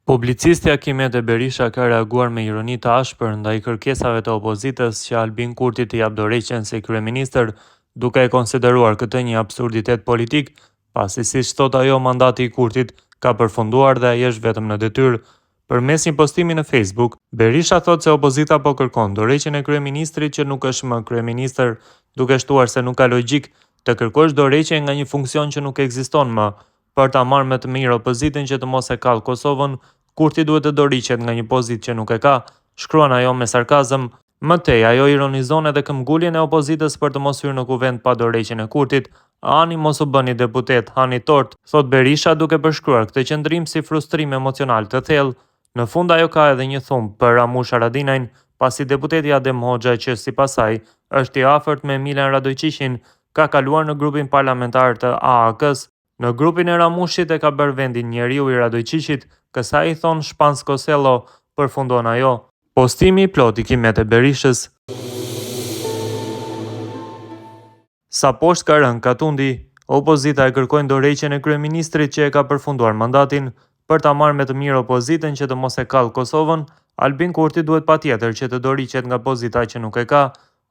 Publicisti Akimete Berisha ka reaguar me ironi të ashpër ndaj kërkesave të opozitës që Albin Kurti t'i jap dorëheqjen si kryeministër, duke e konsideruar këtë një absurditet politik, pasi siç thot ajo mandati i Kurtit ka përfunduar dhe ai është vetëm në detyrë. Përmes një postimi në Facebook, Berisha thot se opozita po kërkon dorëheqjen e kryeministrit që nuk është më kryeministër, duke shtuar se nuk ka logjik të kërkosh dorëheqje nga një funksion që nuk ekziston më. Për ta marrë më të mirë opozitin që të mos e kallë Kosovën, Kurti duhet të dorëhiqet nga një pozitë që nuk e ka, shkruan ajo me sarkazëm. Më tej, ajo ironizon edhe këmbguljen e opozitës për të mos hyrë në kuvent pa dorëheqjen e Kurtit. Ani mos u bëni deputet, hani tort, thot Berisha duke përshkruar këtë qëndrim si frustrim emocional të thellë. Në fund ajo ka edhe një thumb për Ramush Haradinajn, pasi deputeti Adem Hoxha që sipas saj është i afërt me Milan Radojqiqin, ka kaluar në grupin parlamentar të AAK-s. Në grupin e Ramushit e ka bërë vendin njeriu i Radojqiqit, kësaj i thon Shpansko Selo, përfundon ajo. Postimi i plot i Akimete Berishës. Sa poshtë ka rënë Katundi, opozita e kërkojnë dorëheqjen e kryeministrit që e ka përfunduar mandatin. Për ta marrë me të mirë opozitën që të mos e kallë Kosovën, Albin Kurti duhet patjetër që të dorëhiqet nga pozita që nuk e ka.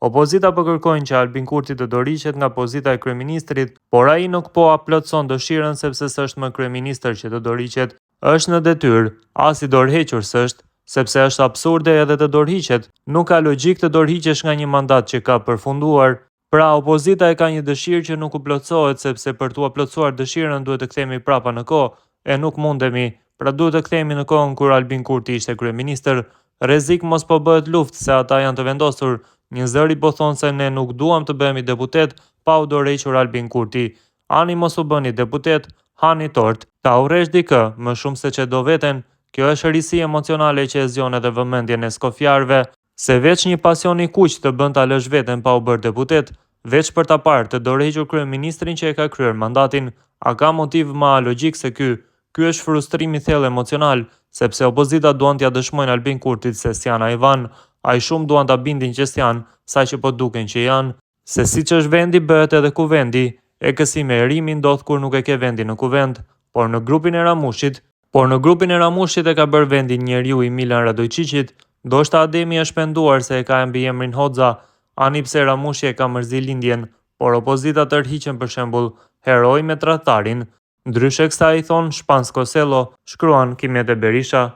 Opozita po kërkojnë që Albin Kurti të dorëhiqet nga pozita e kryeministrit, por ai nuk po plotson dëshirën sepse s'është më kryeministër që të dorëhiqet. Është në detyrë, as i dorëhequr s'është, sepse është absurde edhe të dorëhiqet. Nuk ka logjik të dorëhiqesh nga një mandat që ka përfunduar. Pra opozita e ka një dëshirë që nuk u plotësohet, sepse për t'u plotësuar dëshirën duhet të kthehemi prapa në kohë, e nuk mundemi. Pra duhet të kthehemi në kohën kur Albin Kurti ishte kryeministër. Rrezik mos po bëhet luftë se ata janë të vendosur. Një zëri po thonë se ne nuk duam të bëhemi deputet pa u dorëhequr Albin Kurti. Ani mos u bëni deputet, hani tort. Ta urresh dikë më shumë se që do veten, kjo është risi emocionale që e zgjon edhe vëmendjen e skofjarëve, se veç një pasion i kuq të bën ta lësh veten pa u bërë deputet, veç për ta parë të dorëhequr kryeministrin që e ka kryer mandatin, a ka motiv më alogjik se ky? Ky është frustrim i thellë emocional, sepse opozita duan t'ia dëshmojnë Albin Kurtit se s'janë Ajvan, ai shumë duan ta bindin që s'janë, saqë po duken që janë, se siç është vendi bëhet edhe kuvendi, e kësi me erimi ndodh kur nuk e ke vendin në kuvend, por në grupin e Ramushit e ka bërë vendin njeriu i Milan Radojqiqit. Ndoshta Ademi është penduar se e ka mbiemrin Hoxha, ani pse Ramushi e ka mërzi lindjen, por opozita tërhiqen për shembull heroj me tradhtarin. Ndryshe kësaj, thon Shpansko Selo, shkruan Akimete Berisha.